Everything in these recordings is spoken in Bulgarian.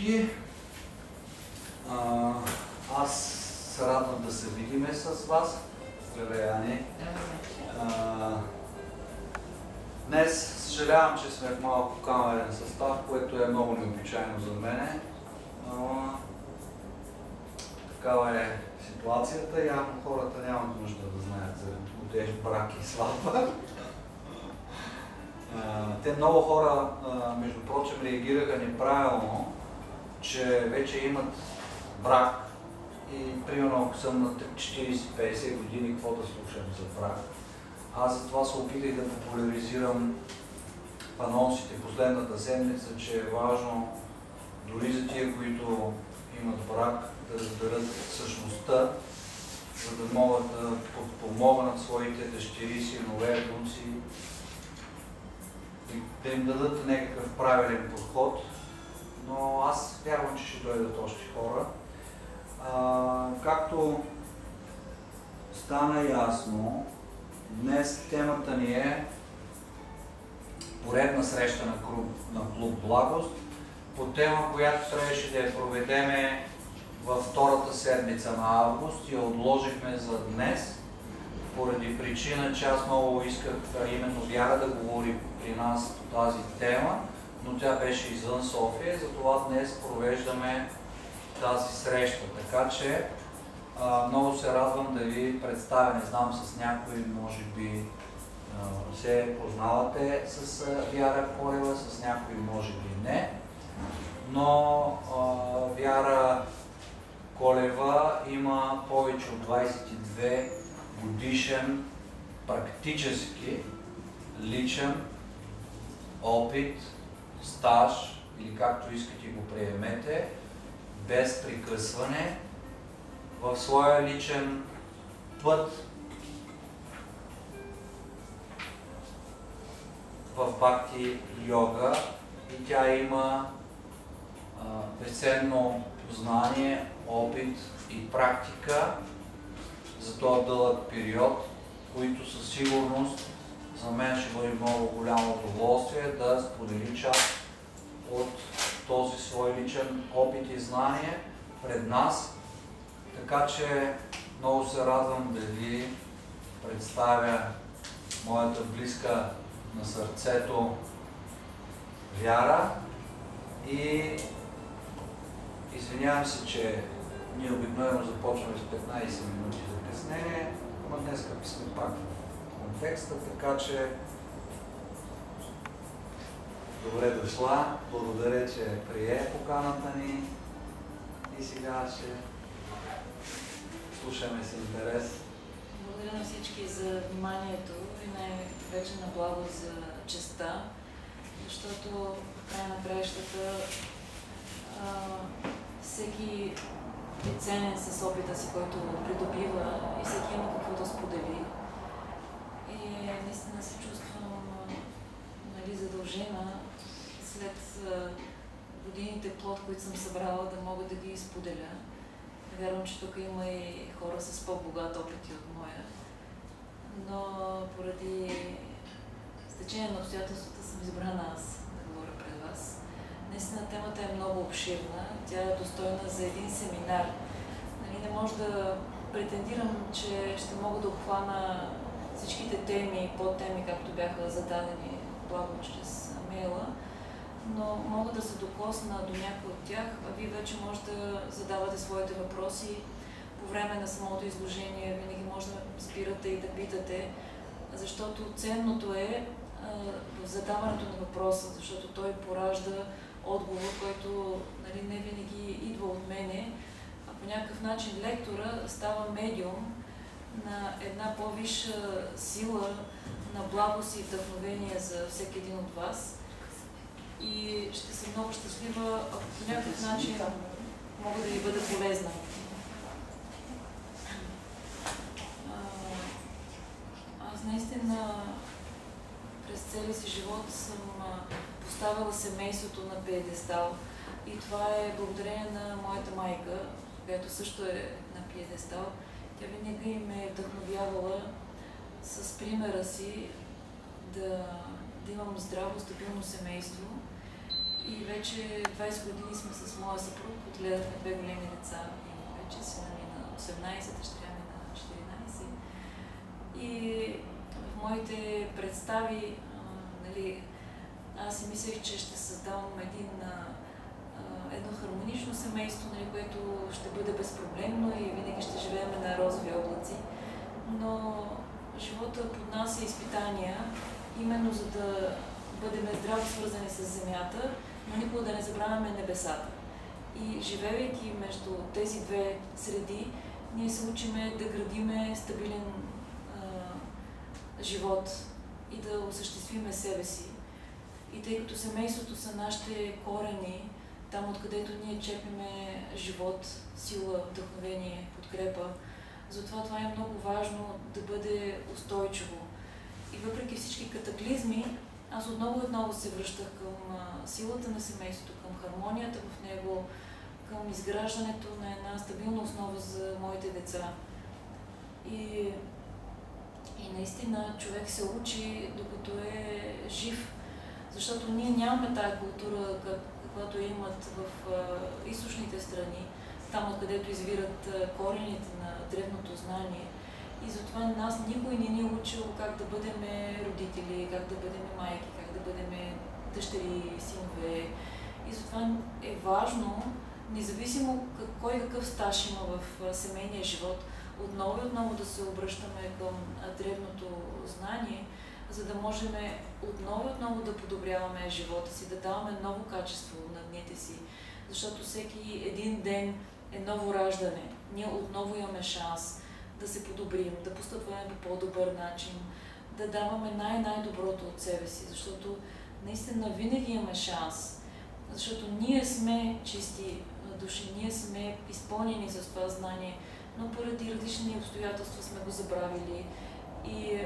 всички! Аз се радвам да се видиме с вас. Здравей, Ани! Днес съжалявам, че сме в малко камерен състав, което е много необичайно за мене. Такава е ситуацията. Явно хората нямат нужда да знаят за годеж, брак и сватба. Те много хора, между прочим, реагираха неправилно, че вече имат брак и примерно ако съм на 40-50 години, какво да слушам за брак. Аз затова се опитах да популяризирам анонсите последната седмица, че е важно дори за тия, които имат брак, да разберат същността, за да могат да подпомогнат своите дъщери, синове, внуци и да им дадат някакъв правилен подход. Но аз вярвам, че ще дойдат още хора. Както стана ясно, днес темата ни е поредна среща на Клуб Благост по тема, която трябваше да я проведеме във втората седмица на август и я отложихме за днес, поради причина, че аз много исках именно Вяра да говори при нас по тази тема, но тя беше извън София, затова днес провеждаме тази среща. Така че много се радвам да ви представя, не знам с някой, може би се познавате с Вяра Колева, с някой може би не, но Вяра Колева има повече от 22 годишен практически личен опит, стаж или както искате го приемете, без прекъсване в своя личен път в бхакти йога и тя има безценно знание, опит и практика за този дълъг период, които със сигурност за мен ще бъде много голямо удоволствие да сподели част от този свой личен опит и знание пред нас. Така че много се радвам да ви представя моята близка на сърцето Вяра и извинявам се, че ние обикновено започваме с 15 минути закъснение, но днес сме пак в контекста, така че добре дошла, благодаря, че прие поканата ни и сега ще слушаме с интерес. Благодаря на всички за вниманието и най-вече на благо за честа, защото в края на краищата всеки е ценен с опита си, който придобива и всеки има какво да сподели. И наистина се чувствам задължена след годините плод, които съм събрала, да мога да ги споделя. Вярвам, че тук има и хора с по-богат опит от моя, но поради стечение на обстоятелствата съм избрана аз да говоря пред вас. Наистина темата е много обширна, тя е достойна за един семинар. Не може да претендирам, че ще мога да обхвана всичките теми и подтеми, както бяха зададени благо чрез мейла, но мога да се докосна до някои от тях, а вие вече може да задавате своите въпроси по време на самото изложение. Винаги може да ме спирате и да питате, защото ценното е в задаването на въпроса, защото той поражда отговор, който не винаги идва от мене, а по някакъв начин лектора става медиум на една по-висша сила на благост и вдъхновение за всеки един от вас. И ще съм много щастлива, ако по някакъв начин мога да ви бъда полезна. Аз наистина през целия си живот съм поставила семейството на пиедестал и това е благодарение на моята майка, която също е на пиедестал. Тя винаги ме е вдъхновявала с примера си да имам здраво, стабилно семейство И вече 20 години сме с моя съпруг, отгледахме 2 големи деца. И вече сина ми на 18, дъщеря ми на 14. И в моите представи, нали, аз си мислех, че ще създавам едно хармонично семейство, нали, което ще бъде безпроблемно и винаги ще живеем на розови облаци. Но живота поднася изпитания, именно за да бъдем здраво свързани с земята, но никога да не забравяме небесата. И живеейки между тези две среди, ние се учиме да градиме стабилен живот и да осъществиме себе си. И тъй като семейството са нашите корени, там откъдето ние черпиме живот, сила, вдъхновение, подкрепа, затова това е много важно да бъде устойчиво. И въпреки всички катаклизми, аз отново се връщах към силата на семейството, към хармонията в него, към изграждането на една стабилна основа за моите деца. И наистина човек се учи докато е жив, защото ние нямаме тая култура, каквато имат в източните страни, там откъдето извират корените на древното знание. И затова нас никой не ни е учил как да бъдем родители, как да бъдем майки, как да бъдем дъщери, синове. И затова е важно, независимо кой какъв стаж има в семейния живот, отново и отново да се обръщаме към древното знание, за да можем отново и отново да подобряваме живота си, да даваме ново качество на дните си. Защото всеки един ден е ново раждане. Ние отново имаме шанс да се подобрим, да постъпваме по по-добър начин, да даваме най-доброто от себе си, защото наистина винаги имаме шанс. Защото ние сме чисти души, ние сме изпълнени с това знание, но поради различни обстоятелства сме го забравили и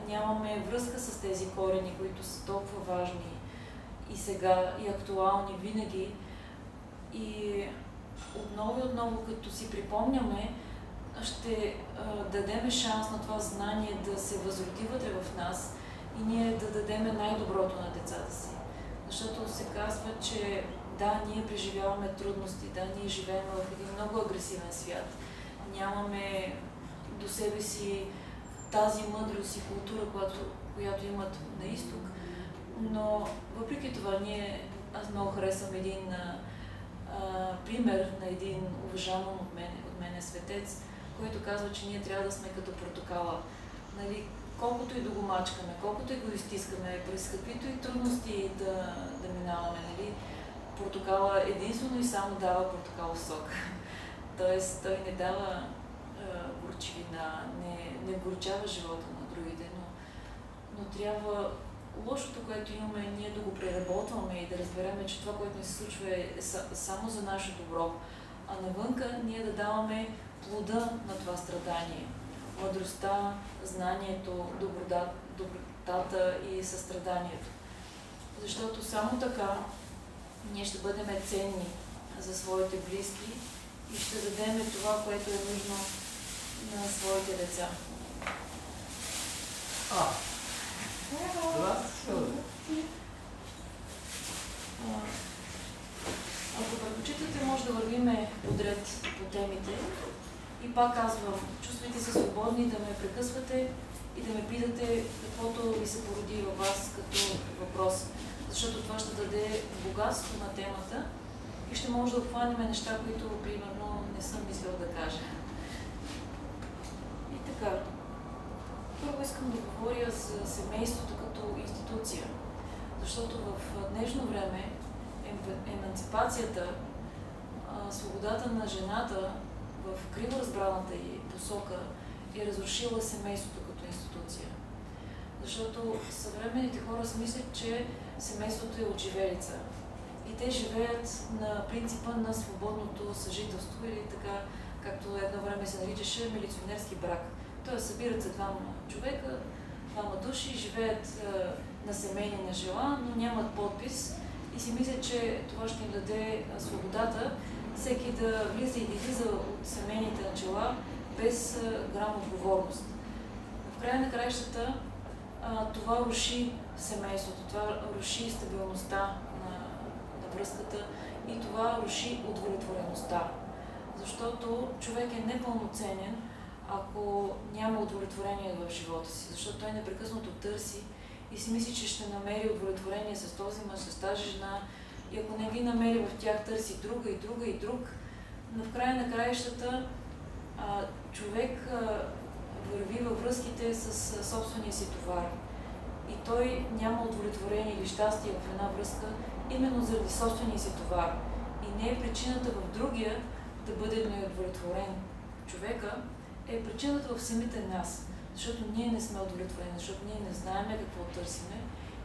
нямаме връзка с тези корени, които са толкова важни и сега, и актуални винаги. И отново, като си припомняме, ще дадем шанс на това знание да се възроди вътре в нас и ние да дадем най-доброто на децата си. Защото се казва, че да, ние преживяваме трудности, да, ние живеем в един много агресивен свят. Нямаме до себе си тази мъдрост и култура, която имат на изток. Но въпреки това, аз много харесвам един пример на един уважаван от мен светец, който казва, че ние трябва да сме като портокала. Нали, колкото и да го мачкаме, колкото и го изтискаме, през каквито и трудности да минаваме, нали, портокала единствено и само дава портокалов сок. Тоест, той не дава горчивина, не горчава живота на другите, но трябва лошото, което имаме, ние да го преработваме и да разбереме, че това, което ни се случва е само за наше добро, а навънка ние да даваме плода на това страдание. Мъдростта, знанието, добротата и състраданието. Защото само така ние ще бъдем ценни за своите близки и ще дадем това, което е нужно на своите деца. Ако предпочитате, може да вървиме подред по темите. И пак казвам, чувствайте се свободни да ме прекъсвате и да ме питате каквото ви се породи във вас като въпрос. Защото това ще даде богатство на темата и ще може да обхванем неща, които, примерно, не съм мислила да кажа. И така, първо искам да говоря за семейството като институция. Защото в днешно време еманципацията, свободата на жената в криво разбраната й посока е разрушила семейството като институция. Защото съвременните хора си мислят, че семейството е отживелица. И те живеят на принципа на свободното съжителство или така, както едно време се наричаше милиционерски брак. Тоест събират се двама човека, двама души, живеят на семейни начала, но нямат подпис и си мислят, че това ще им даде свободата всеки да влиза и да излиза от семейните начала без грам отговорност. В края на краищата това руши семейството, това руши стабилността връзката и това руши удовлетвореността. Защото човек е непълноценен, ако няма удовлетворение в живота си, защото той непрекъснато търси и си мисли, че ще намери удовлетворение с този мъж, с тази жена, и ако не ги намери в тях, търси друга и друга и друг, но в края на краищата човек върви във връзките с собствения си товар. И той няма удовлетворение или щастие в една връзка, именно заради собствения си товар. И не е причината в другия да бъде неудовлетворен. Човека е причината в самите нас, защото ние не сме удовлетворени, защото ние не знаем какво търсиме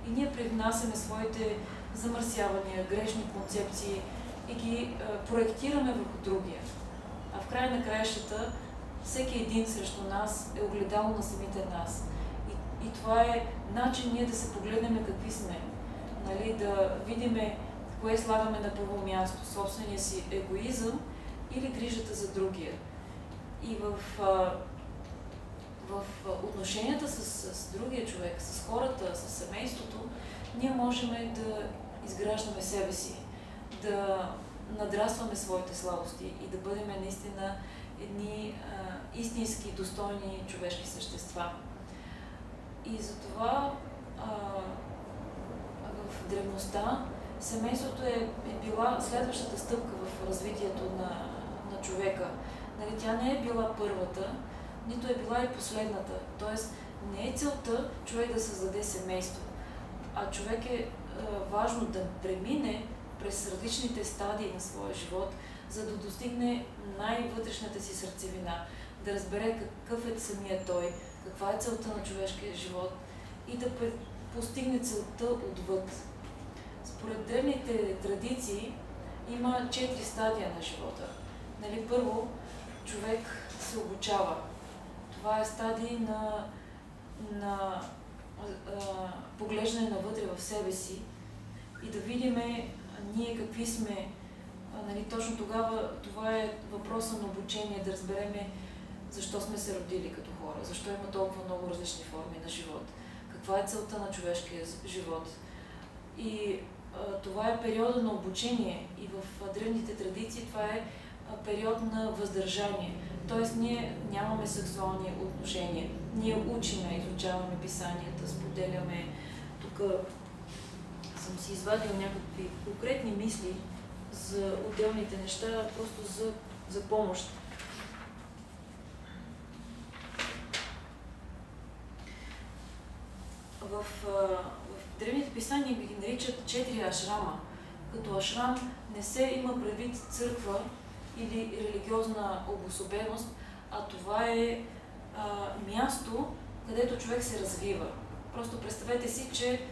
и ние привнасяме своите замърсявания, грешни концепции и ги проектираме върху другия. А в края на краищата всеки един срещу нас е огледало на самите нас. И това е начин ние да се погледнем какви сме. Нали, да видиме кое слагаме на първо място, собствения си егоизъм или грижата за другия. И в отношенията с другия човек, с хората, с семейството, ние можем да изграждаме себе си, да надрастваме своите слабости и да бъдем наистина едни истински, достойни човешки същества. И затова в древността семейството е била следващата стъпка в развитието на човека. Нали, тя не е била първата, нито е била и последната. Тоест, не е целта човек да създаде семейство, а човек е важно да премине през различните стадии на своя живот, за да достигне най-вътрешната си сърцевина, да разбере какъв е самия той, каква е целта на човешкия живот и да постигне целта отвъд. Според древните традиции има 4 стадия на живота. Нали, първо, човек се обучава. Това е стадий на поглеждане навътре в себе си и да видиме ние какви сме. Нали, точно тогава това е въпроса на обучение, да разбереме защо сме се родили като хора, защо има толкова много различни форми на живот, каква е целта на човешкия живот. И това е периода на обучение и в древните традиции това е период на въздържание. Тоест ние нямаме сексуални отношения, ние учиме, изучаваме писанията, споделяме. Тук съм си извадил някакви конкретни мисли за отделните неща, просто за помощ. В древните писания ги наричат 4 ашрама. Като ашрам не се има предвид църква или религиозна обособеност, а това е място, където човек се развива. Просто представете си, че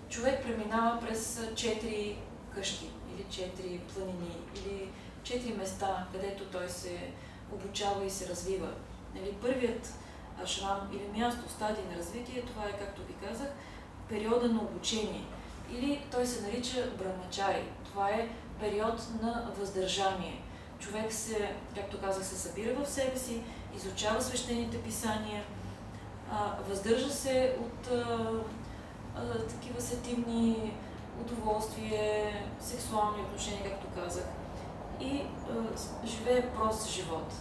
човек преминава през 4 къщи, или 4 планини, или 4 места, където той се обучава и се развива. Нали, първият ашрам или място, стадий на развитие, това е, както ви казах, периода на обучение. Или той се нарича брамачари. Това е период на въздържание. Човек се, както казах, се събира в себе си, изучава свещените писания, въздържа се от такива сетивни удоволствия, сексуални отношения, както казах, и живее прост живот.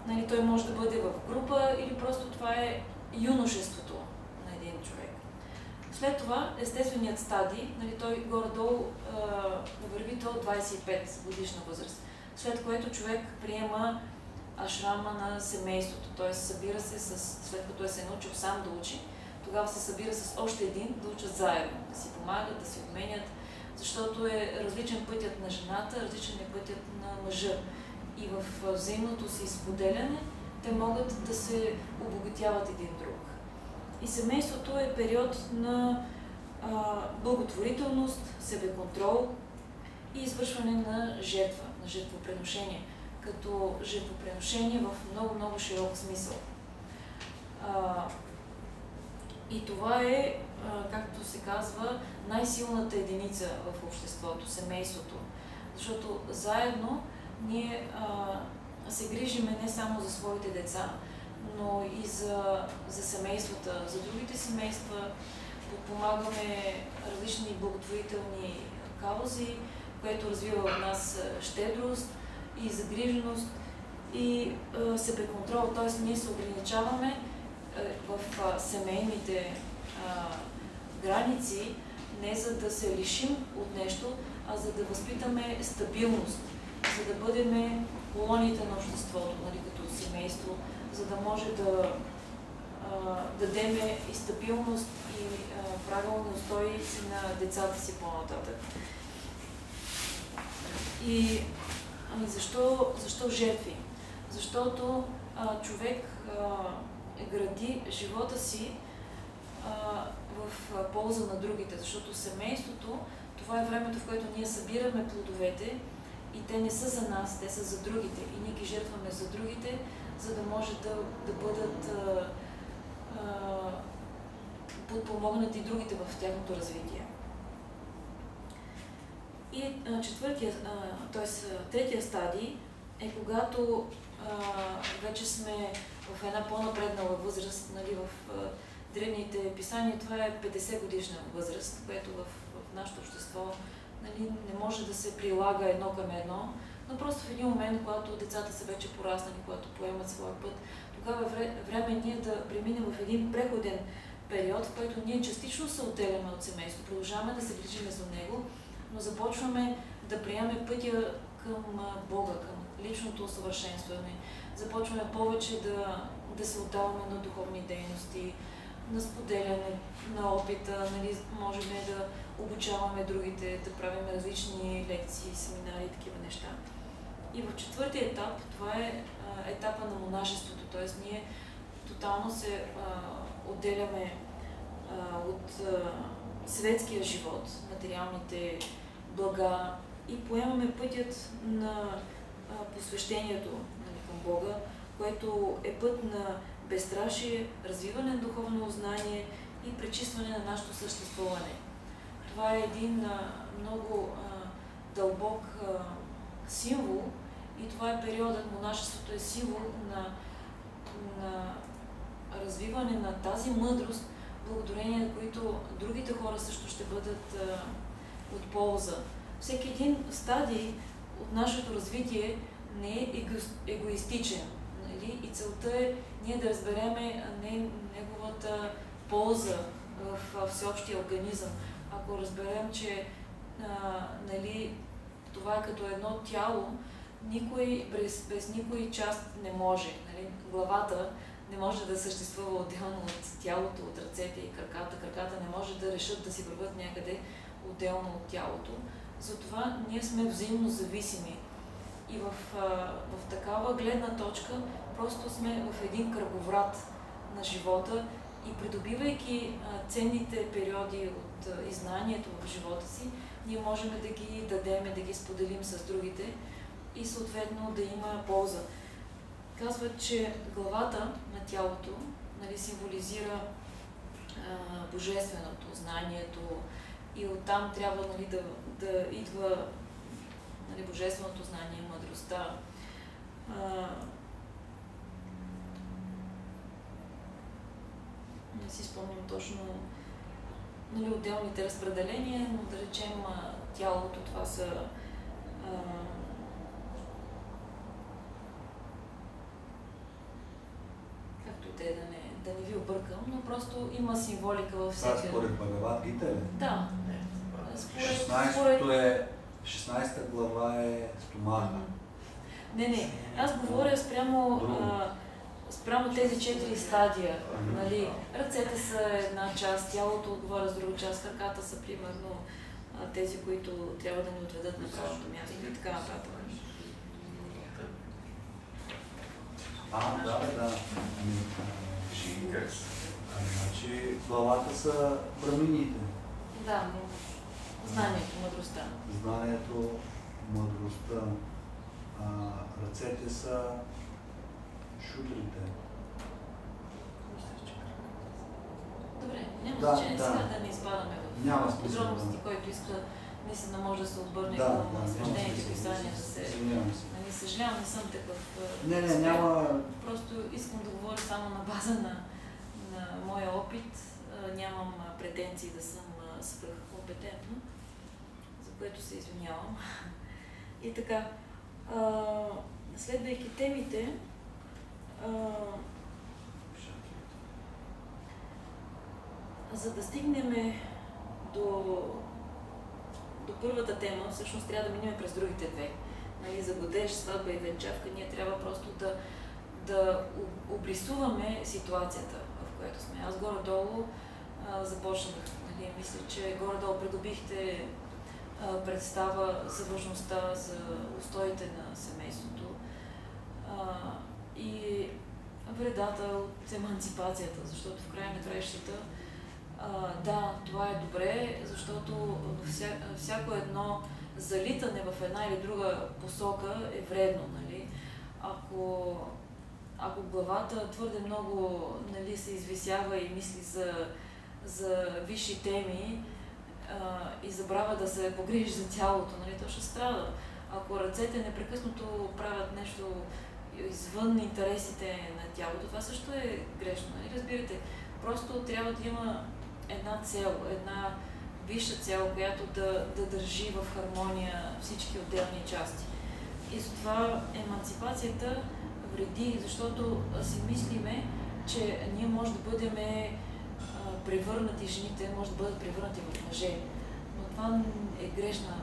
Нали, той може да бъде в група или просто това е юношеството на един човек. След това, естественият стадий, нали, той горе-долу върви до 25 годишна възраст, след което човек приема ашрама на семейството, т.е. събира се след като се е научил сам да учи, тогава се събира с още един да учат заедно, да си помагат, да си обменят, защото е различен пътят на жената, различен е пътят на мъжа. И в взаимното си споделяне те могат да се обогатяват един друг. И семейството е период на благотворителност, себеконтрол и извършване на жертва, на жертвоприношение, като жертвоприношение в много широк смисъл. И това е, както се казва, най-силната единица в обществото, семейството. Защото заедно ние се грижиме не само за своите деца, но и за семействата, за другите семейства, подпомагаме различни благотворителни каузи, което развива в нас щедрост и загриженост и себеконтрол. Т.е. ние се ограничаваме в семейните граници, не за да се лишим от нещо, а за да възпитаме стабилност, за да бъдем колониите на обществото, нали, като семейство, за да може да дадем и стабилност и правилни устои на децата си по-нататък. И защо жертви? Защото човек гради живота си в полза на другите, защото семейството, това е времето, в което ние събираме плодовете и те не са за нас, те са за другите. И ние ги жертваме за другите, за да може да бъдат подпомогнати другите в тяхното развитие. И третия стадий е когато вече сме в една по-напреднала възраст, нали, в древните писания, това е 50 годишна възраст, което в нашето общество, нали, не може да се прилага едно към едно, но просто в един момент, когато децата са вече пораснали, когато поемат своя път, тогава е време ние да преминем в един преходен период, в който ние частично се отделяме от семейството, продължаваме да се грижим за него, но започваме да приемаме пътя към Бога, към личното усъвършенстване. Започваме повече да се отдаваме на духовни дейности, на споделяне на опита, нали, можем да обучаваме другите, да правим различни лекции, семинари и такива неща. И в четвъртия етап, това е етапа на монашеството, т.е. ние тотално се отделяме от светския живот, материалните блага и поемаме пътят на посвещението, нали, към Бога, което е път на безстрашие, развиване на духовно знание и пречистване на нашето съществуване. Това е един много дълбок символ и това е периодът, монашеството е символ на развиване на тази мъдрост, благодарение на които другите хора също ще бъдат от полза. Всеки един стадий от нашето развитие не е егоистичен. Нали? И целта е ние да разбереме неговата полза в всеобщия организъм. Ако разберем, че нали, това е като едно тяло, никой без никой част не може. Нали? Главата не може да съществува отделно от тялото, от ръцете и краката. Краката не може да решат да си върват някъде отделно от тялото. Затова ние сме взаимно зависими. И в такава гледна точка просто сме в един кръговрат на живота и придобивайки ценните периоди от иззнанието в живота си, ние можем да ги дадем, да ги споделим с другите и съответно да има полза. Казват, че главата на тялото, нали, символизира божественото, знанието и оттам трябва, нали, да идва, нали, божественото знание, мъдростта. Не си спомням точно, нали, отделните разпределения, но да речем тялото, това са както и те да не ви объркам, но просто има символика във всеки. Това според Бхагавад Гита ли? Да. 16-та глава е стомаха. Не. Аз говоря спрямо тези 4 стадия. Нали, ръцете са една част, тялото отговаря с друга част, краката са примерно тези, които трябва да ни отведат на правилното място и така нататък. Да. Значи главата са брамините. Да, знанието, мъдростта. Знанието, мъдростта. Ръцете са шудрите. Добре, няма значение сега да не изпадаме в подробности, който иска наистина може да се обърне към свещените писания, да се... Съжалявам, не съм такъв няма... Просто искам да говоря само на база на моя опит. Нямам претенции да съм свръхкомпетентна, за което се извинявам. И така, следвайки темите, за да стигнем до първата тема, всъщност трябва да минем през другите две. Нали, за годеж, сватба и венчавка, ние трябва просто да обрисуваме ситуацията, в която сме. Аз горе-долу започнах. Нали, мисля, че горе-долу придобихте представа за важността, за устоите на семейството и вредата от еманципацията, защото в края на краищата да, това е добре, защото всяко едно залитане в една или друга посока е вредно. Нали? Ако главата твърде много, нали, се извисява и мисли за висши теми и забравя да се погрижи за тялото, нали, то ще страда. Ако ръцете непрекъснато правят нещо извън интересите на тялото, това също е грешно. Нали? Разбирате, просто трябва да има една цел, една висша цел, която да държи в хармония всички отделни части. И затова еманципацията вреди, защото си мислиме, че ние може да бъдем превърнати, жените може да бъдат превърнати в мъже. Но това е грешна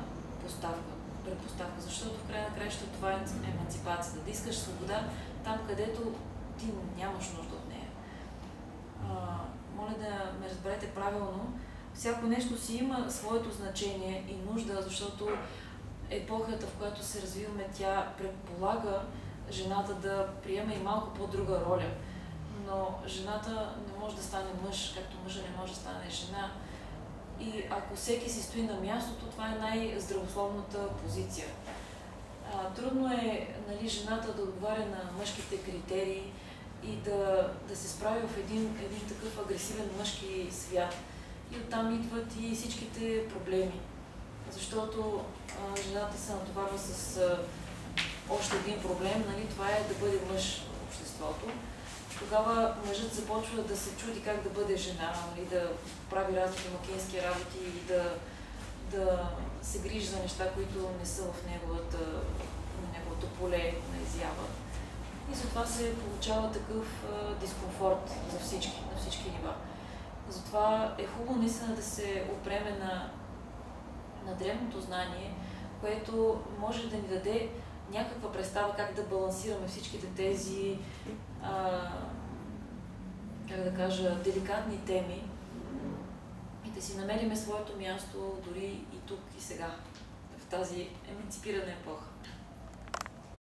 предпоставка, защото в край на краищата това е еманципацията. Да искаш свобода там, където ти нямаш нужда от нея. Моля да ме разберете правилно. Всяко нещо си има своето значение и нужда, защото епохата, в която се развиваме, тя предполага жената да приеме и малко по-друга роля. Но жената не може да стане мъж, както мъжа не може да стане жена. И ако всеки си стои на мястото, това е най-здравословната позиция. Трудно е, нали, жената да отговаря на мъжките критерии и да се справи в един такъв агресивен мъжки свят. И оттам идват и всичките проблеми. Защото жената се натоварва с още един проблем, нали, това е да бъде мъж в обществото. Тогава мъжът започва да се чуди как да бъде жена, нали, да прави разни домакински работи и да се грижи за неща, които не са в неговото поле на изява. И затова се получава такъв дискомфорт за всички, на всички нива. Затова е хубаво наистина да се опреме на древното знание, което може да ни даде някаква представа как да балансираме всичките тези, как да кажа, деликатни теми и да си намериме своето място дори и тук и сега, в тази еманципирана епоха.